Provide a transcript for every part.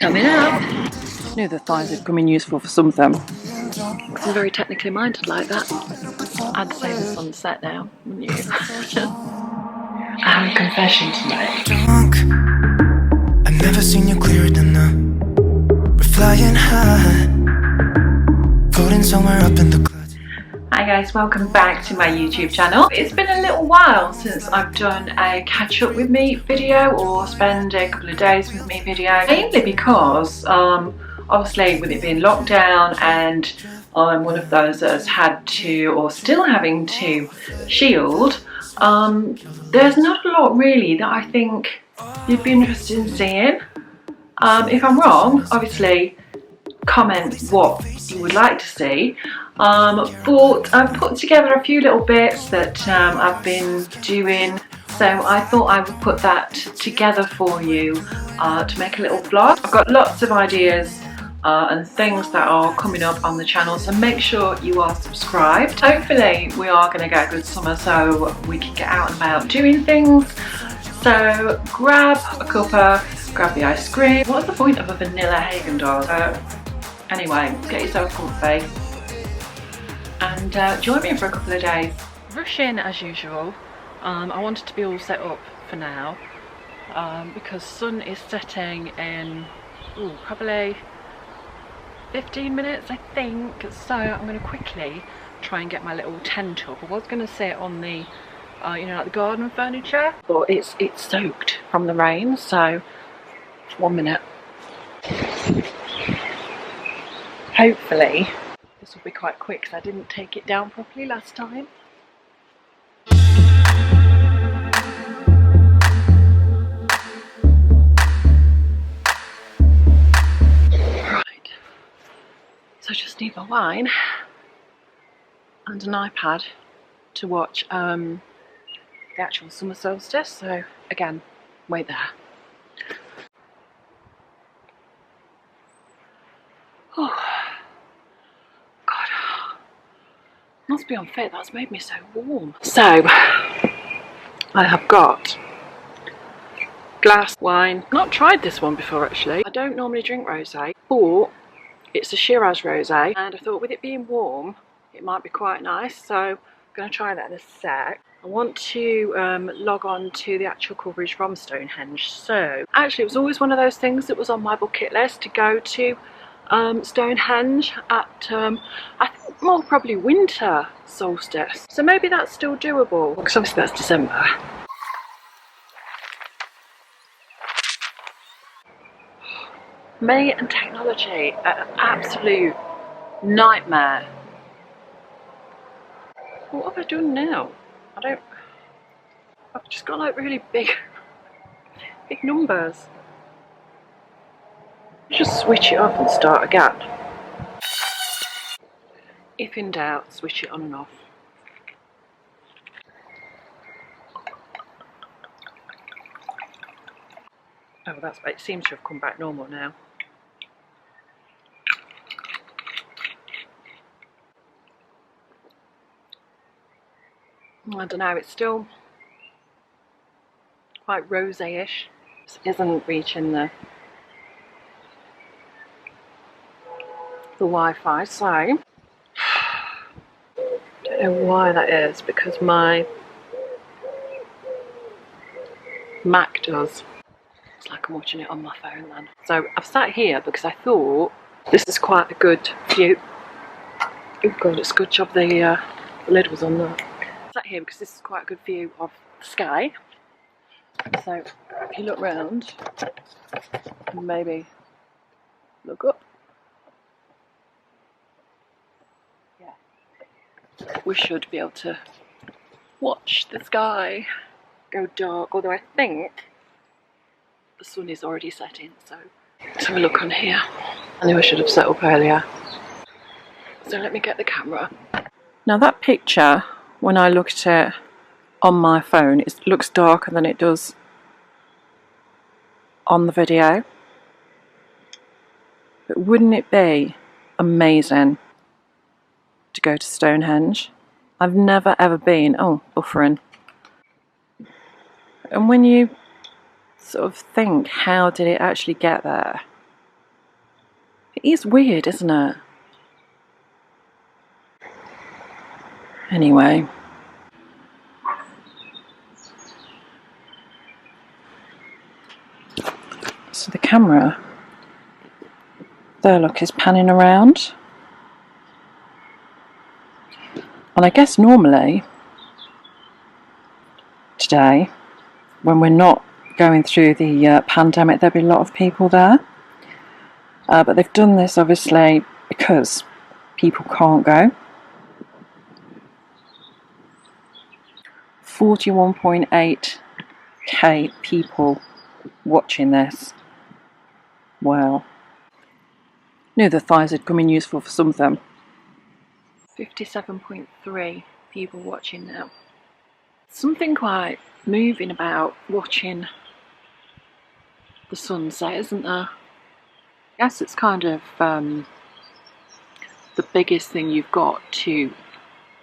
Coming up. I knew the thighs would come in useful for something. I'm very technically minded like that. I'd say the sun's set now, wouldn't you? I have a confession to make. Drunk. I've never seen you clearer than now. We're flying high, floating somewhere up in the clouds. Hi guys, welcome back to my YouTube channel. It's been a little while since I've done a catch up with me video or spend a couple of days with me video, mainly because obviously with it being lockdown and I'm one of those that's had to or still having to shield, there's not a lot really that I think you'd be interested in seeing. If I'm wrong, obviously comment what you would like to see, but I've put together a few little bits that I've been doing, so I thought I would put that together for you to make a little vlog. I've got lots of ideas and things that are coming up on the channel, so make sure you are subscribed. Hopefully we are going to get a good summer so we can get out and about doing things. So grab a cuppa, grab the ice cream. What's the point of a vanilla Haagen-Dazs? Anyway, get yourself comfy and join me for a couple of days. Rush in as usual. I wanted to be all set up for now because sun is setting in probably 15 minutes I think, so I'm going to quickly try and get my little tent up. I was going to sit on the you know, like the garden furniture, but it's soaked from the rain, so 1 minute. Hopefully this will be quite quick because I didn't take it down properly last time. Right, so I just need my wine and an iPad to watch the actual summer solstice, so again, wait there. Oh God, must be unfit, that's made me so warm. So I have got glass wine. Not tried this one before actually. I don't normally drink rosé, but it's a Shiraz rosé and I thought with it being warm it might be quite nice, so I'm going to try that in a sec. I want to log on to the actual coverage from Stonehenge. So actually it was always one of those things that was on my bucket list to go to Stonehenge at I think more probably winter solstice, so maybe that's still doable because obviously that's December. Me and technology are an absolute nightmare. What have I done now? I've just got like really big numbers. Just switch it off and start again. If in doubt, switch it on and off. Oh, it seems to have come back normal now. I don't know, it's still quite rosé-ish. It isn't reaching the Wi-Fi, so I don't know why that is, because my Mac does. It's like I'm watching it on my phone then. So I've sat here because I thought this is quite a good view. Oh God, it's a good job the lid was on that. I sat here because this is quite a good view of the sky. So if you look round and maybe look up, yeah, we should be able to watch the sky go dark, although I think the sun is already setting, so let's have a look on here. I knew I should have set up earlier. So let me get the camera. Now that picture, when I look at it on my phone, it looks darker than it does on the video. But wouldn't it be amazing to go to Stonehenge? I've never ever been. Oh, buffering. And when you sort of think, how did it actually get there? is weird, isn't it? Anyway. So the camera, there look, is panning around. And I guess normally, today, when we're not going through the pandemic, there'll be a lot of people there. But they've done this obviously because people can't go. 41.8k people watching this. Wow. Knew the thighs had come in useful for something. 57.3 people watching now. Something quite moving about watching the sunset, isn't there? I guess it's kind of the biggest thing you've got to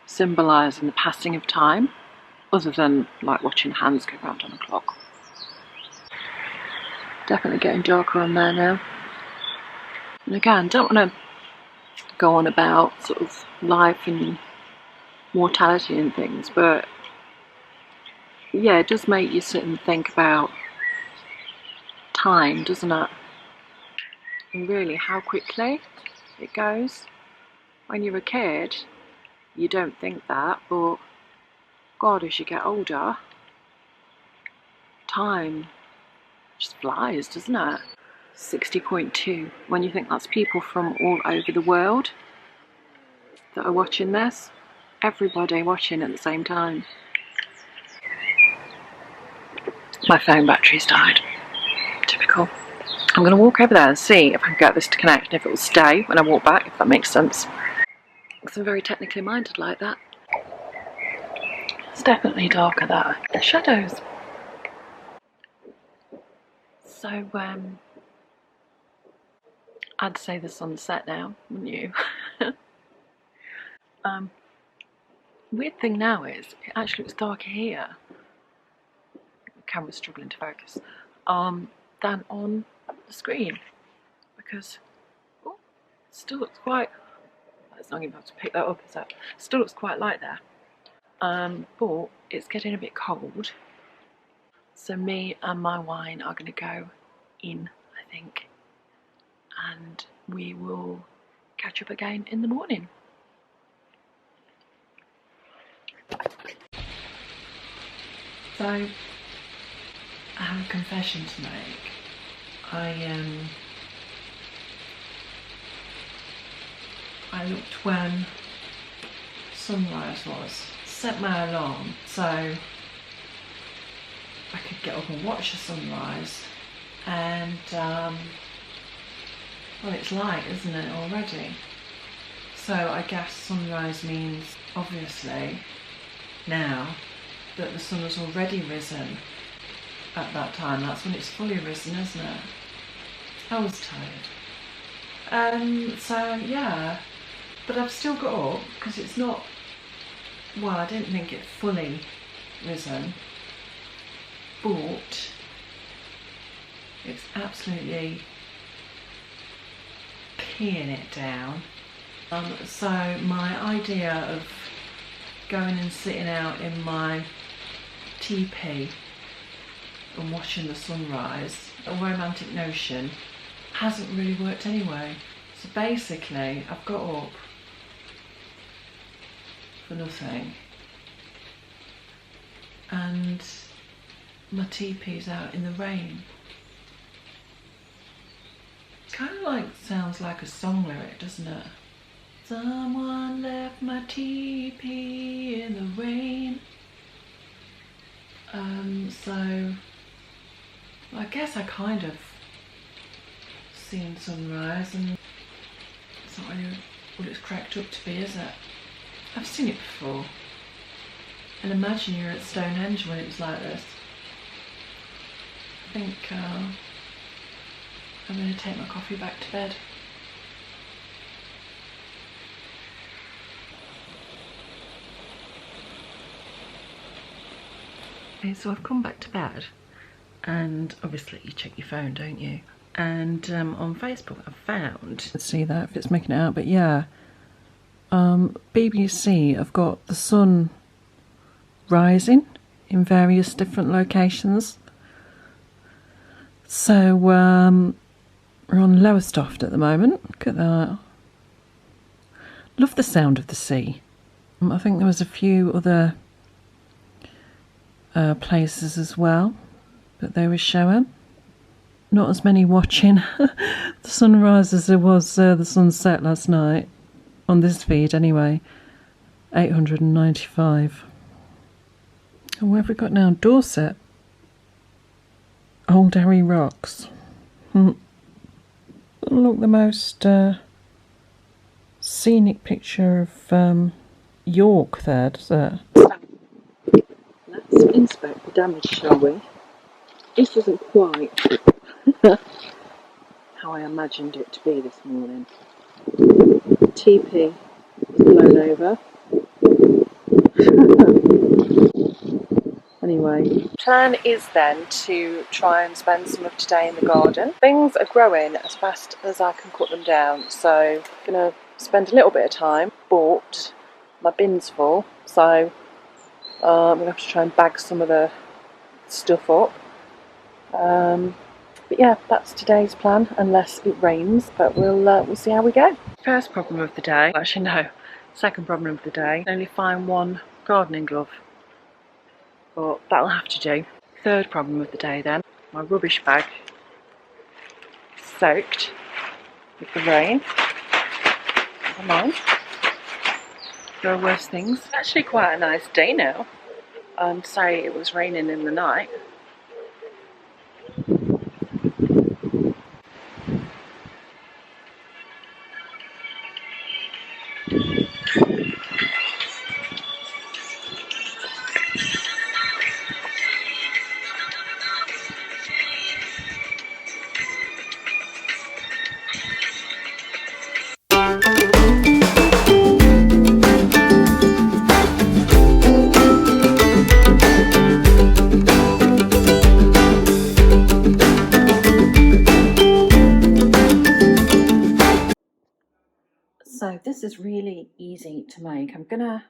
symbolise in the passing of time, other than like watching hands go round on a clock. Definitely getting darker on there now. And again, don't want to go on about sort of life and mortality and things, but yeah, it does make you sit and think about time, doesn't it? And really how quickly it goes. When you're a kid, you don't think that, but God, as you get older, time just flies, doesn't it? 60.2, when you think that's people from all over the world that are watching this. Everybody watching at the same time. My phone battery's died. Typical. I'm going to walk over there and see if I can get this to connect and if it will stay when I walk back, if that makes sense. Because I'm very technically minded like that. It's definitely darker there. The shadows. So, I'd say the sun's set now, wouldn't you? Weird thing now is, it actually looks darker here. The camera's struggling to focus. Than on the screen. Because, oh, it still looks quite, it's not even able to pick that up, is that? It still looks quite light there. But it's getting a bit cold. So me and my wine are going to go in, I think. And we will catch up again in the morning. So, I have a confession to make. I looked when sunrise was, set my alarm so I could get up and watch the sunrise, and well, it's light, isn't it, already? So I guess sunrise means, obviously, now that the sun has already risen at that time. That's when it's fully risen, isn't it? I was tired. So yeah, but I've still got up because it's not, well, I didn't think it fully risen, but it's absolutely peeing it down. So my idea of going and sitting out in my teepee and watching the sunrise, a romantic notion, hasn't really worked anyway. So basically I've got up for nothing and my teepee's out in the rain. Kind of like, sounds like a song lyric, doesn't it? Someone left my teepee in the rain. So I guess I kind of seen sunrise, and it's not really what it's cracked up to be, is it? I've seen it before. And imagine you're at Stonehenge when it was like this. I think I'm going to take my coffee back to bed. Okay, so I've come back to bed, and obviously you check your phone, don't you? And on Facebook I found, let's see that if it's making it out, but yeah, BBC have got the sun rising in various different locations. So we're on Lowestoft at the moment. Look at that. Love the sound of the sea. I think there was a few other places as well that they were showing. Not as many watching the sunrise as there was the sunset last night on this feed anyway. 895. And where have we got now? Dorset. Old Harry Rocks. Look, the most scenic picture of York there, does it? Let's inspect the damage, shall we? This isn't quite how I imagined it to be this morning. TP is blown over. Anyway, plan is then to try and spend some of today in the garden. Things are growing as fast as I can cut them down, so I'm going to spend a little bit of time. But my bin's full, so I'm going to have to try and bag some of the stuff up. But yeah, that's today's plan, unless it rains, but we'll see how we go. First problem of the day, actually no, second problem of the day, only find one gardening glove, but that'll have to do. Third problem of the day then, my rubbish bag soaked with the rain. Never mind, there are worse things. It's actually quite a nice day now, say it was raining in the night. So this is really easy to make. I'm gonna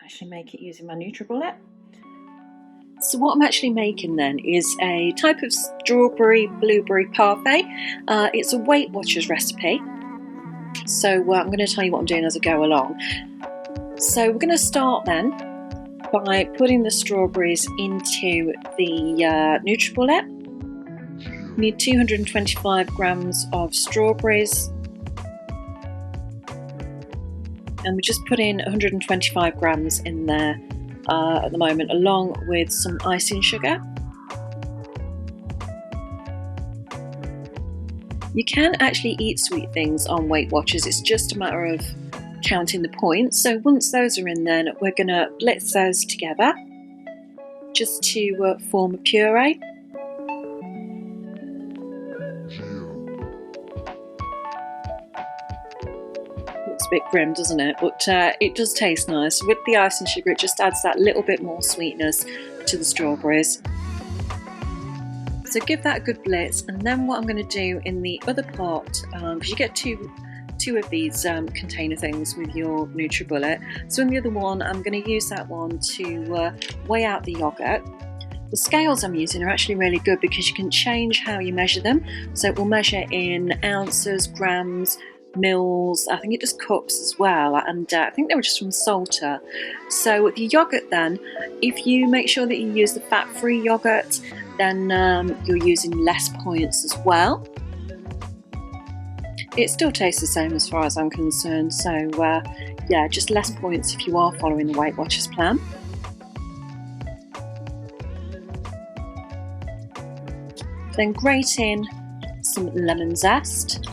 actually make it using my NutriBullet. So what I'm actually making then is a type of strawberry blueberry parfait. It's a Weight Watchers recipe. So I'm going to tell you what I'm doing as I go along. So we're going to start then by putting the strawberries into the NutriBullet. We need 225 grams of strawberries. And we just put in 125 grams in there at the moment, along with some icing sugar. You can actually eat sweet things on Weight Watchers, it's just a matter of counting the points. So once those are in, then we're going to blitz those together just to form a puree. It's a bit grim, doesn't it? But it does taste nice. With the icing sugar, it just adds that little bit more sweetness to the strawberries. So give that a good blitz, and then what I'm going to do in the other pot, because you get two of these container things with your NutriBullet. So in the other one, I'm going to use that one to weigh out the yogurt. The scales I'm using are actually really good because you can change how you measure them. So it will measure in ounces, grams, mils, I think it does cups as well, and I think they were just from Salter. So with your yogurt then, if you make sure that you use the fat-free yogurt, then you're using less points as well. It still tastes the same as far as I'm concerned, so yeah, just less points if you are following the Weight Watchers plan. Then grate in some lemon zest.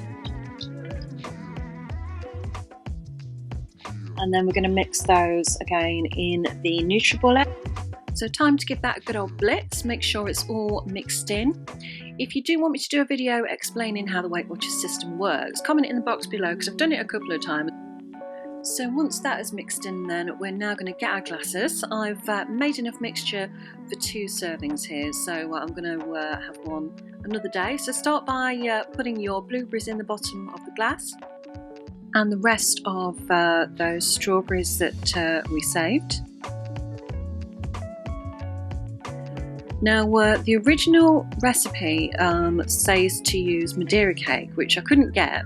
And then we're going to mix those again in the NutriBullet. So time to give that a good old blitz, make sure it's all mixed in. If you do want me to do a video explaining how the Weight Watchers system works, comment in the box below because I've done it a couple of times. So once that is mixed in, then we're now going to get our glasses. I've made enough mixture for 2 servings here, so I'm going to have one another day. So start by putting your blueberries in the bottom of the glass and the rest of those strawberries that we saved. Now the original recipe says to use Madeira cake, which I couldn't get.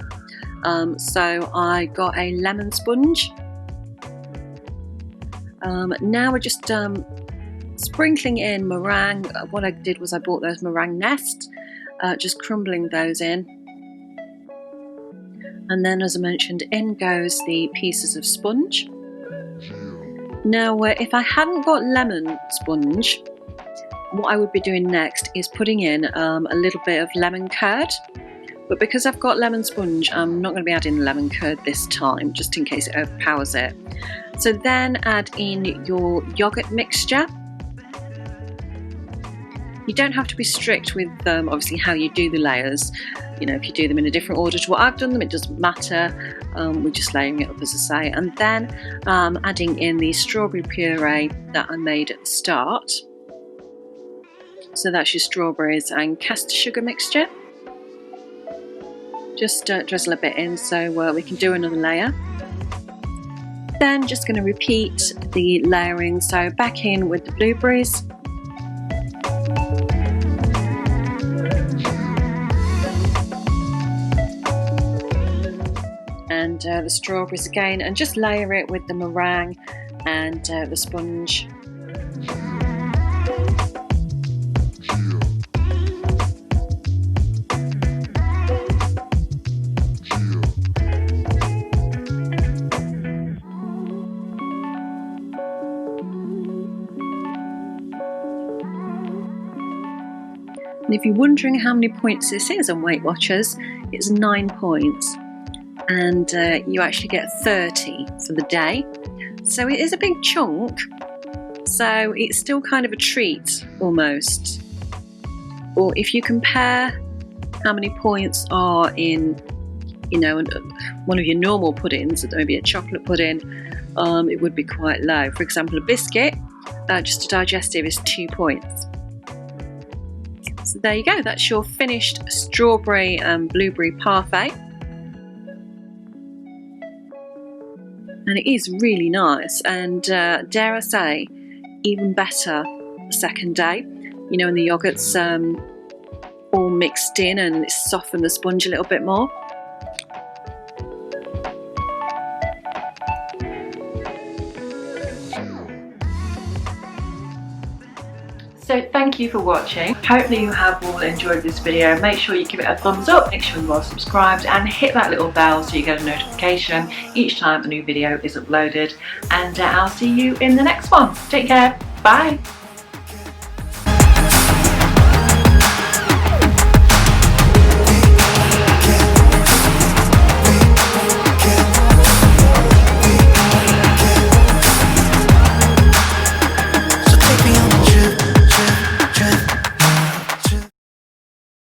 So I got a lemon sponge. Now we're just sprinkling in meringue. What I did was I bought those meringue nests, just crumbling those in. And then, as I mentioned, in goes the pieces of sponge. Now, if I hadn't got lemon sponge, what I would be doing next is putting in a little bit of lemon curd. But because I've got lemon sponge, I'm not going to be adding lemon curd this time, just in case it overpowers it. So then add in your yogurt mixture. You don't have to be strict with obviously how you do the layers. You know, if you do them in a different order to what I've done them, it doesn't matter. We're just layering it up, as I say. And then adding in the strawberry puree that I made at the start. So that's your strawberries and caster sugar mixture. Just drizzle a bit in so we can do another layer. Then just going to repeat the layering. So back in with the blueberries. And the strawberries again, and just layer it with the meringue and the sponge. And if you're wondering how many points this is on Weight Watchers, it's 9 points. And you actually get 30 for the day. So it is a big chunk. So it's still kind of a treat, almost. Or if you compare how many points are in, you know, one of your normal puddings, maybe a chocolate pudding, it would be quite low. For example, a biscuit, just a digestive, is 2 points. So there you go, that's your finished strawberry and blueberry parfait. And it is really nice, and dare I say, even better the second day. You know, when the yogurt's all mixed in and it's softened the sponge a little bit more. So thank you for watching. Hopefully you have all enjoyed this video. Make sure you give it a thumbs up, make sure you are subscribed, and hit that little bell so you get a notification each time a new video is uploaded. And I'll see you in the next one. Take care. Bye.